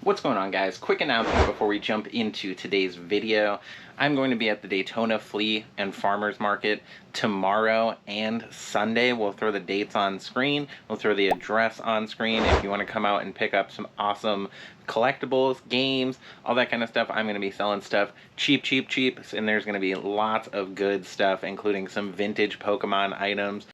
What's going on, guys? Quick announcement before we jump into today's video. I'm going to be at the Daytona Flea and Farmers Market tomorrow and Sunday. We'll throw the dates on screen. We'll throw the address on screen if you want to come out and pick up some awesome collectibles, games, all that kind of stuff. I'm going to be selling stuff cheap, and there's going to be lots of good stuff, including some vintage Pokemon items.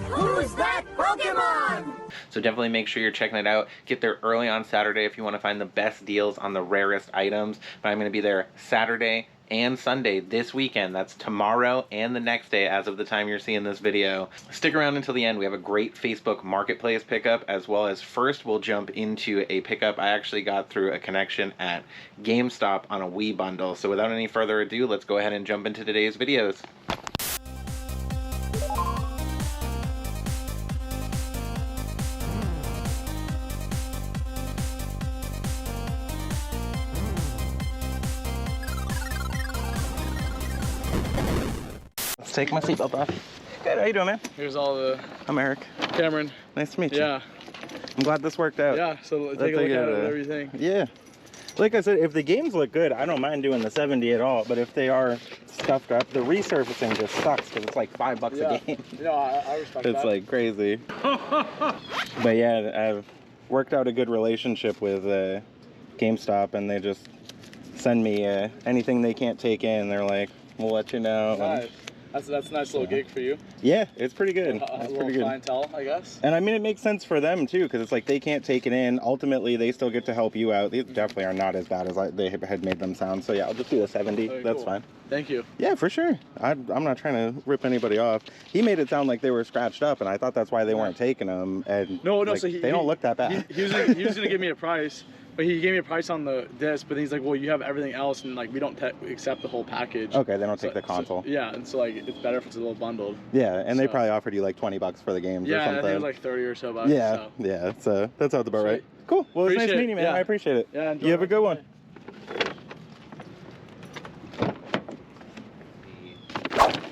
Who's that Pokemon? So definitely make sure you're checking it out. Get there early on Saturday if you want to find the best deals on the rarest items. But I'm going to be there Saturday and Sunday this weekend. That's tomorrow and the next day as of the time you're seeing this video. Stick around until the end. We have a great Facebook Marketplace pickup, as well as first we'll jump into a pickup I actually got through a connection at GameStop on a Wii bundle. So without any further ado, let's go ahead and jump into today's videos. Take my seatbelt off. Good, how you doing, man? Here's all the... I'm Eric. Cameron. Nice to meet you. Yeah. I'm glad this worked out. Yeah, so take a look at it, whatever you think. Yeah. Like I said, if the games look good, I don't mind doing the 70 at all, but if they are stuffed up, the resurfacing just sucks because it's like $5 a game. Yeah, I respect that. It's like crazy. But yeah, I've worked out a good relationship with GameStop, and they just send me anything they can't take in. They're like, we'll let you know. Nice. That's a nice little gig for you. Yeah, it's pretty good. It's pretty good. Clientele, I guess. And I mean, it makes sense for them too, because it's like they can't take it in. Ultimately, they still get to help you out. These definitely are not as bad as they had made them sound. So yeah, I'll just do the 70. Okay, That's cool. fine. Thank you. Yeah, for sure. I'm not trying to rip anybody off. He made it sound like they were scratched up, and I thought that's why they weren't taking them. And no, like, so they don't look that bad. He was gonna give me a price. But he gave me a price on the disc, but then he's like, well, you have everything else, and like we don't accept the whole package. Okay, they don't take the console. Yeah, and so like it's better if it's a little bundled. Yeah, and they probably offered you like $20 for the games or something. Yeah, I think it was like 30 or so bucks. Yeah, so. yeah, so that sounds about right. Cool. Well, it's nice meeting you, man. Yeah. I appreciate it. Yeah, you have a good one.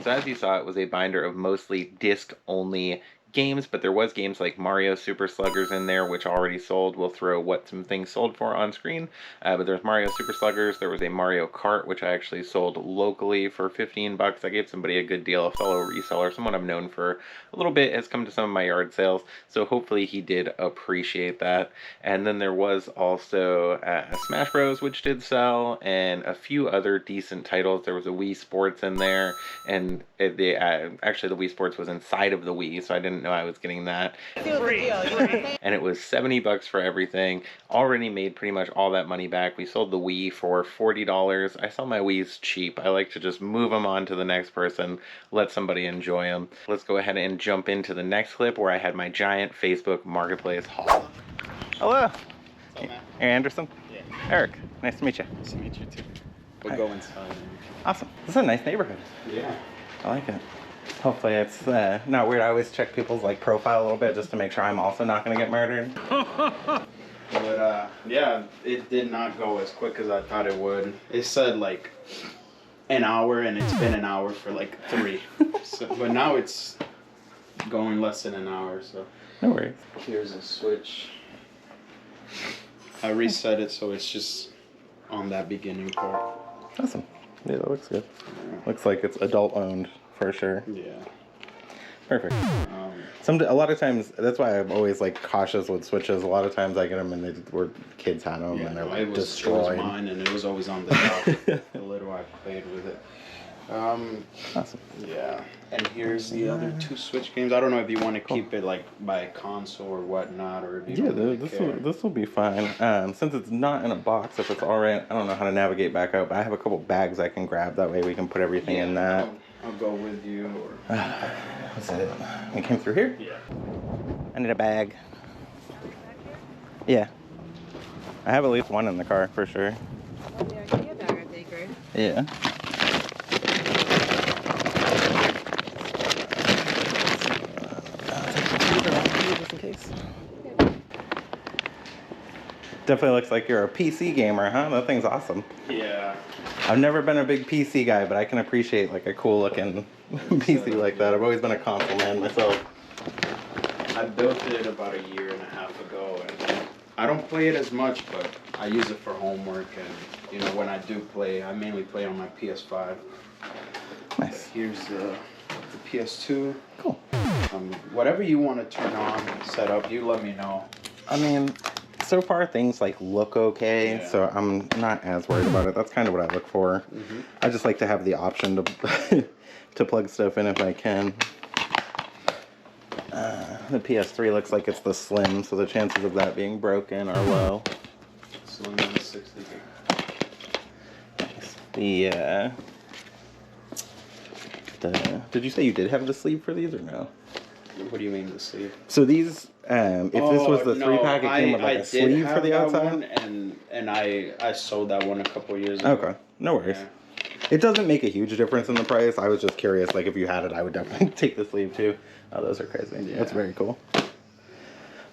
So as you saw, it was a binder of mostly disc-only games, but there was games like Mario Super Sluggers in there, which already sold. We'll throw what some things sold for on screen, but there's Mario Super Sluggers. There was a Mario Kart, which I actually sold locally for $15. I gave somebody a good deal. A fellow reseller, someone I've known for a little bit, has come to some of my yard sales, so hopefully he did appreciate that. And then there was also Smash Bros, which did sell, and a few other decent titles. There was a Wii Sports in there, and actually the Wii Sports was inside of the Wii, so I didn't know I was getting that. Free. And it was $70 for everything. Already made pretty much all that money back. We sold the Wii for $40. I sell my Wiis cheap. I like to just move them on to the next person, let somebody enjoy them. Let's go ahead and jump into the next clip where I had my giant Facebook Marketplace haul. Hello. Hey, Anderson. Yeah. Eric, nice to meet you. Nice to meet you too. We'll go inside. Awesome. This is a nice neighborhood. Yeah. I like it. Hopefully it's not weird. I always check people's like profile a little bit just to make sure I'm also not going to get murdered. But yeah, it did not go as quick as I thought it would. It said like an hour, and it's been an hour for like 3. But now it's going less than an hour, so. No worries. Here's a switch. I reset it so it's just on that beginning part. Awesome. Yeah, that looks good. Looks like it's adult owned for sure. Yeah. Perfect. A lot of times, that's why I'm always like cautious with switches. A lot of times I get them and kids had them, and they're like destroyed. It was mine, and it was always on the top. The little I played with it. Awesome. Yeah. And here's the other 2 Switch games. I don't know if you want to keep it like by console or whatnot, or if you don't really care. This will be fine. Since it's not in a box, if it's all right, I don't know how to navigate back out, but I have a couple bags I can grab. That way we can put everything in that. I'll go with you. Or... What's it? We came through here? Yeah. I need a bag. Yeah. I have at least one in the car for sure. Yeah, give me a bag, I think, right? Yeah. Just in case. Definitely looks like you're a PC gamer, huh? That thing's awesome. Yeah. I've never been a big PC guy, but I can appreciate like a cool looking PC like that. I've always been a console man myself. I built it about 1.5 years ago, and I don't play it as much, but I use it for homework, and when I do play, I mainly play on my PS5. Nice. But here's the PS2. Cool. Whatever you want to turn on, set up, you let me know. I mean, so far things like look okay, Yeah. so I'm not as worried about it. That's kind of what I look for. I just like to have the option to to plug stuff in if I can. The PS3 looks like it's the slim, so the chances of that being broken are low. Slim and 60 gig. Did you say you did have the sleeve for these or no? What do you mean the sleeve? So these, if this was the 3-pack, it came with like a sleeve for the outside? One, and I sold that one a couple years ago. Okay, no worries. Yeah. It doesn't make a huge difference in the price. I was just curious, like if you had it, I would definitely take the sleeve too. Oh, those are crazy. Yeah. That's very cool.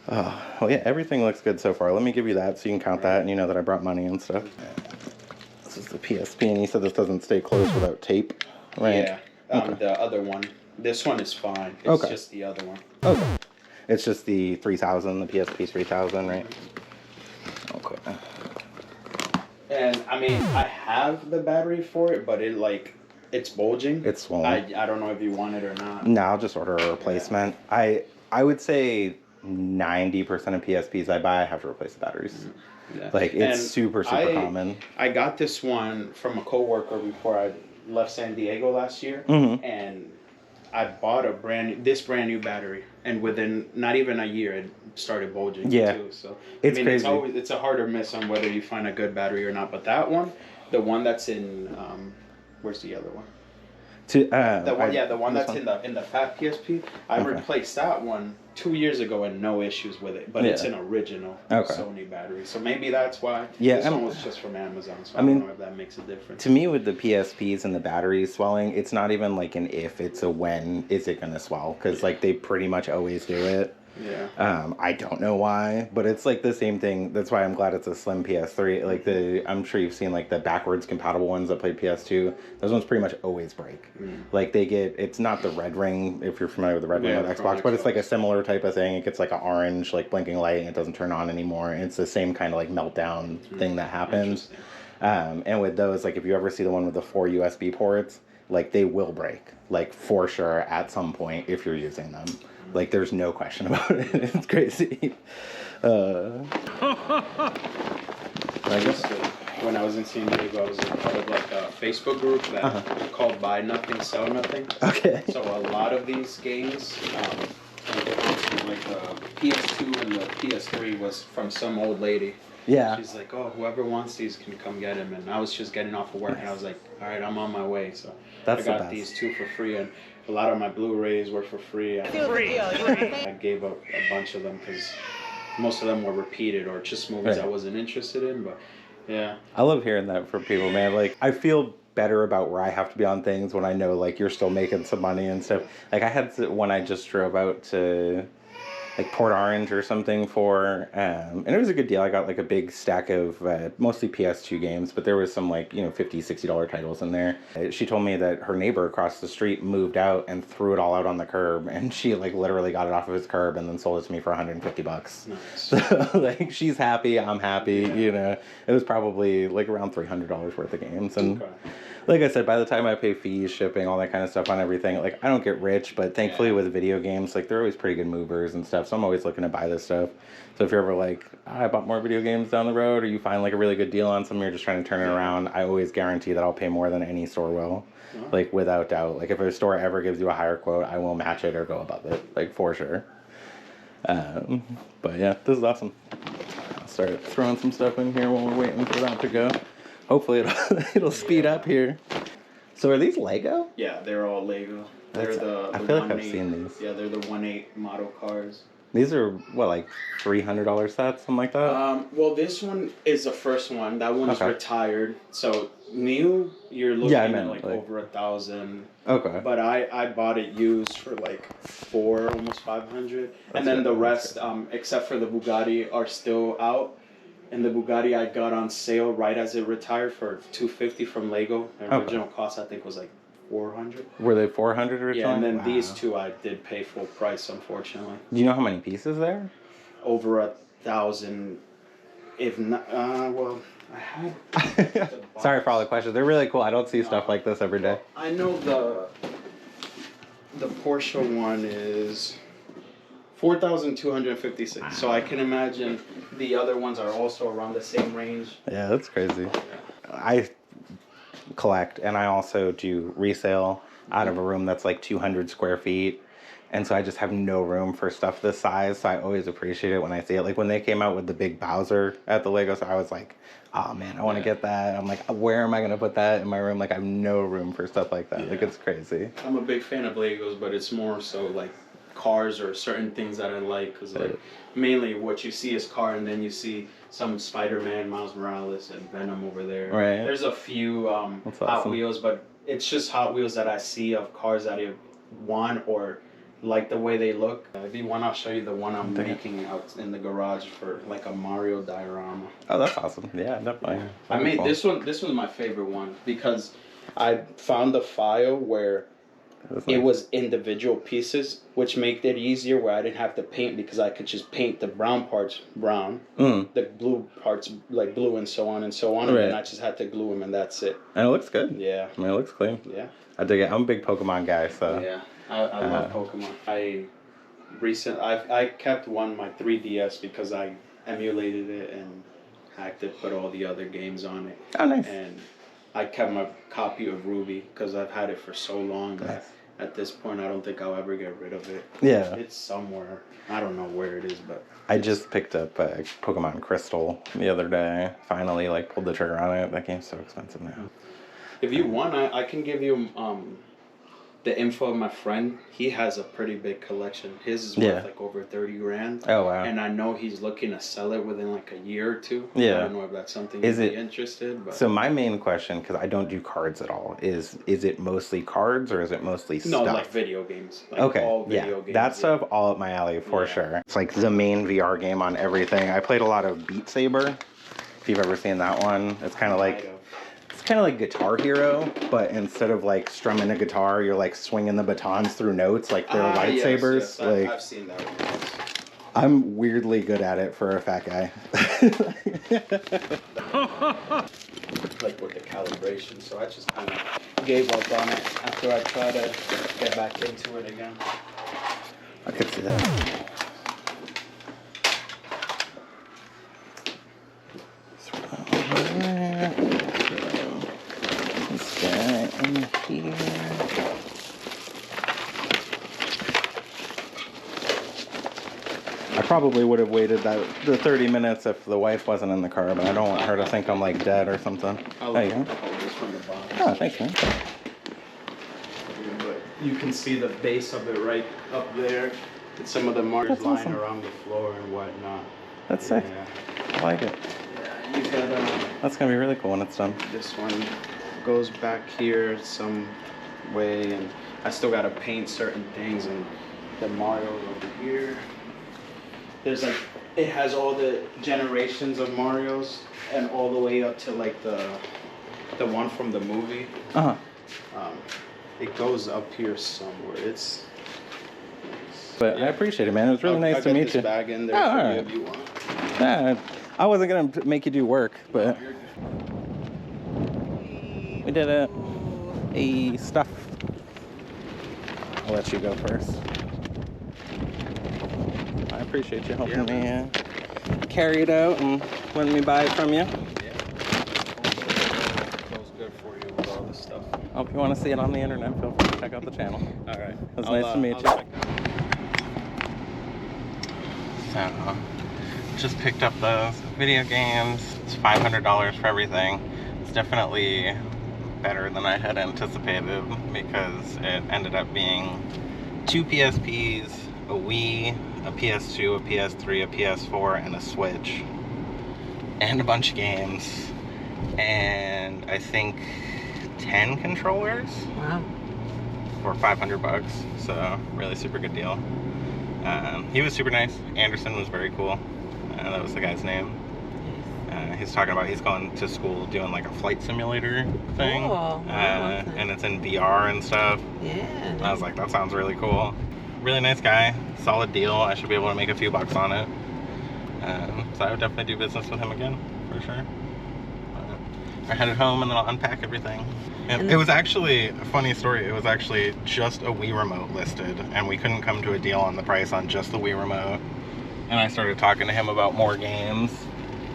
Oh, well, yeah, everything looks good so far. Let me give you that so you can count that and you know that I brought money and stuff. This is the PSP, and you said this doesn't stay closed without tape, right? Yeah. Okay. The other one. This one is fine. It's just the other one. Okay. It's just the 3000, the PSP 3000, right? Okay. And I mean, I have the battery for it, but it's bulging. It's swollen. I don't know if you want it or not. No, I'll just order a replacement. I would say 90% of PSPs I buy, I have to replace the batteries. Yeah. Like, it's And super common. I got this one from a coworker before I left San Diego last year, and I bought this brand new battery, and within not even a year, it started bulging too. So It's crazy. It's a harder miss on whether you find a good battery or not. But that one, the one that's in, where's the other one? The one that's in the fat PSP. I replaced that one 2 years ago and no issues with it, but it's an original Sony battery. So maybe that's why. This one was just from Amazon, so I don't know if that makes a difference. To me, with the PSPs and the batteries swelling, it's not even like an if, it's a when is it going to swell, because like they pretty much always do it. Yeah. I don't know why, but it's like the same thing. That's why I'm glad it's a slim PS3. Like I'm sure you've seen like the backwards compatible ones that played PS2. Those ones pretty much always break. Like it's not the red ring, if you're familiar with the red ring with Xbox, but it's like a similar type of thing. It gets like an orange like blinking light and it doesn't turn on anymore. And it's the same kind of like meltdown thing that happens. And with those, like if you ever see the one with the 4 USB ports, like they will break, like for sure at some point if you're using them. Like, there's no question about it. It's crazy. I guess when I was in San Diego, I was a part of like a Facebook group that called Buy Nothing, Sell Nothing. Okay. So a lot of these games, like the PS2 and the PS3 was from some old lady. Yeah. She's like, oh, whoever wants these can come get them. And I was just getting off of work, and I was like, all right, I'm on my way. So I got these 2 for free, and a lot of my Blu-rays were for free. I gave up a bunch of them because most of them were repeated or just movies I wasn't interested in. But yeah, I love hearing that from people, man. Like, I feel better about where I have to be on things when I know like you're still making some money and stuff. Like I had when I just drove out to like Port Orange or something for, and it was a good deal. I got like a big stack of mostly PS2 games, but there was some like, $50, $60 titles in there. She told me that her neighbor across the street moved out and threw it all out on the curb, and she like literally got it off of his curb and then sold it to me for $150. nice. So like she's happy, I'm happy. It was probably like around $300 worth of games, and like I said, by the time I pay fees, shipping, all that kind of stuff on everything, like I don't get rich, but thankfully with video games, like they're always pretty good movers and stuff. So I'm always looking to buy this stuff. So if you're ever like, I bought more video games down the road, or you find like a really good deal on something, you're just trying to turn it around, I always guarantee that I'll pay more than any store will. Like without doubt. Like if a store ever gives you a higher quote, I will match it or go above it, like for sure. But yeah, this is awesome. I'll start throwing some stuff in here while we're waiting for that to go. Hopefully it'll speed up here. So are these Lego? Yeah, they're all Lego. They're the I feel like 1/8. I've seen these. Yeah, they're the 1/8 model cars. These are what, like $300 sets, something like that? Well, this one is the first one. That one is retired. So new, you're looking at like over 1,000. Okay. But I bought it used for like almost 500. And then the rest, except for the Bugatti, are still out. And the Bugatti I got on sale right as it retired for $250 from Lego. The original cost I think was like $400. Were they $400 originally? Yeah, and then these two I did pay full price, unfortunately. Do you know how many pieces there? Over 1,000 If not, well, I had. Sorry for all the questions. They're really cool. I don't see stuff like this every day. I know the Porsche one is 4,256. So I can imagine the other ones are also around the same range. Yeah, that's crazy. I collect, and I also do resale out of a room that's like 200 square feet. And so I just have no room for stuff this size. So I always appreciate it when I see it. Like when they came out with the big Bowser at the Lego store, I was like, oh man, I want to get that. I'm like, where am I going to put that in my room? Like I have no room for stuff like that. Like it's crazy. I'm a big fan of Legos, but it's more so like cars or certain things that I like. Because like mainly what you see is car, and then you see some Spider-Man, Miles Morales, and Venom over there. Right. There's a few Hot Wheels, but it's just Hot Wheels that I see of cars that I want or like the way they look. If you want, I'll show you the one I'm making out in the garage for like a Mario diorama. Oh, that's awesome. Yeah, definitely. Yeah. I made this one. This was my favorite one because I found the file where it was individual pieces, which made it easier where I didn't have to paint because I could just paint the brown parts brown, the blue parts like blue, and so on and so on, and then I just had to glue them, and that's it. And it looks good. Yeah. I mean, it looks clean. Yeah. I dig it. I'm a big Pokemon guy, so. Yeah. I love Pokemon. I kept my 3DS because I emulated it and hacked it, put all the other games on it. Oh, nice. And I kept my copy of Ruby because I've had it for so long that at this point I don't think I'll ever get rid of it. Yeah. It's somewhere. I don't know where it is, but I just picked up Pokemon Crystal the other day. Finally, like pulled the trigger on it. That game's so expensive now. If you want, I can give you the info of my friend. He has a pretty big collection. His is worth like over 30 grand. Oh wow. And I know he's looking to sell it within like a year or two. Yeah. I don't know if that's something you'd be interested. But so my main question, because I don't do cards at all, is it mostly cards or is it mostly stuff? No, like video games. Like all video games. That stuff all up my alley for sure. It's like the main VR game on everything. I played a lot of Beat Saber. If you've ever seen that one, it's kind of like. It's kind of like Guitar Hero, but instead of like strumming a guitar, you're like swinging the batons through notes like they're lightsabers. Yes. I've seen that one. I'm weirdly good at it for a fat guy. Like with the calibration, so I just kind of gave up on it after I tried to get back into it again. I could see that. Here. I probably would have waited the 30 minutes if the wife wasn't in the car, but I don't want her to think I'm like dead or something. There you go. Oh, thanks, man. But you can see the base of it right up there. And some of the marks lying around the floor and whatnot. That's sick. I like it. Yeah, you got that's gonna be really cool when it's done. This one goes back here some way, and I still gotta paint certain things, and the Mario over here. There's like, it has all the generations of Marios and all the way up to like the one from the movie. It goes up here somewhere. But I appreciate it, man. It was really nice to meet you. Bag in there for you if you want. Yeah, I wasn't gonna make you do work, but we did it. Hey, stuff. I'll let you go first. I appreciate you helping me carry it out and letting me buy it from you. Yeah. Feels good for you with all this stuff. Oh, if you want to see it on the internet, feel free to check out the channel. All right. It was nice to meet you. So, just picked up those video games. It's $500 for everything. It's definitely better than I had anticipated because it ended up being 2 PSPs, a Wii, a PS2, a PS3, a PS4, and a Switch, and a bunch of games, and I think 10 controllers. Wow. For $500, so really super good deal. He was super nice. Anderson was very cool. That was the guy's name. He's talking about he's going to school doing like a flight simulator thing. Cool. And it's in VR and stuff. Yeah. And I was like, that sounds really cool. Really nice guy. Solid deal. I should be able to make a few bucks on it. So I would definitely do business with him again, for sure. I headed home and then I'll unpack everything. And it was actually a funny story. It was actually just a Wii remote listed, and we couldn't come to a deal on the price on just the Wii remote. And I started talking to him about more games,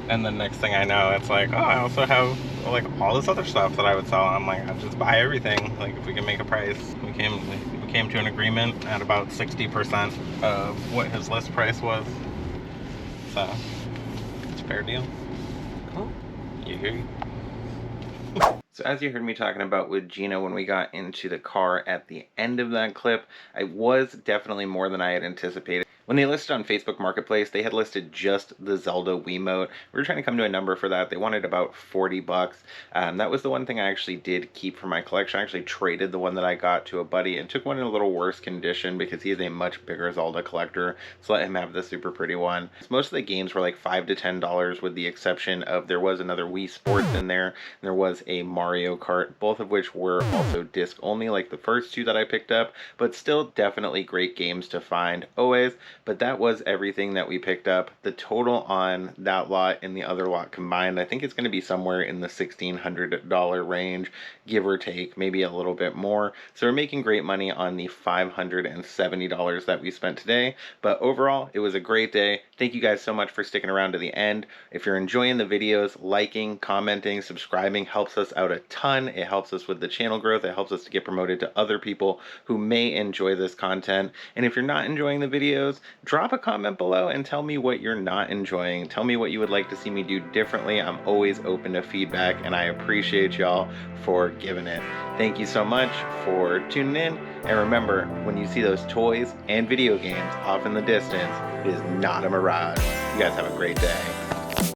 and then next thing I know, it's like, oh, I also have like all this other stuff that I would sell. I'm like, I'll just buy everything. Like, if we can make a price. We came to an agreement at about 60% of what his list price was. So it's a fair deal. Cool. You agree? So as you heard me talking about with Gina when we got into the car at the end of that clip, I was definitely more than I had anticipated. When they listed on Facebook Marketplace, they had listed just the Zelda Wiimote. We were trying to come to a number for that. They wanted about 40 bucks. That was the one thing I actually did keep for my collection. I actually traded the one that I got to a buddy and took one in a little worse condition because he is a much bigger Zelda collector. So let him have the super pretty one. Most of the games were like $5 to $10 with the exception of there was another Wii Sports in there. And there was a Mario Kart, both of which were also disc only like the first two that I picked up, but still definitely great games to find always. But that was everything that we picked up. The total on that lot and the other lot combined, I think it's going to be somewhere in the $1,600 range, give or take, maybe a little bit more. So we're making great money on the $570 that we spent today. But overall, it was a great day. Thank you guys so much for sticking around to the end. If you're enjoying the videos, liking, commenting, subscribing helps us out a ton. It helps us with the channel growth. It helps us to get promoted to other people who may enjoy this content. And if you're not enjoying the videos, drop a comment below and tell me what you're not enjoying. Tell me what you would like to see me do differently. I'm always open to feedback, and I appreciate y'all for giving it. Thank you so much for tuning in. And remember, when you see those toys and video games off in the distance, it is not a mirage. You guys have a great day.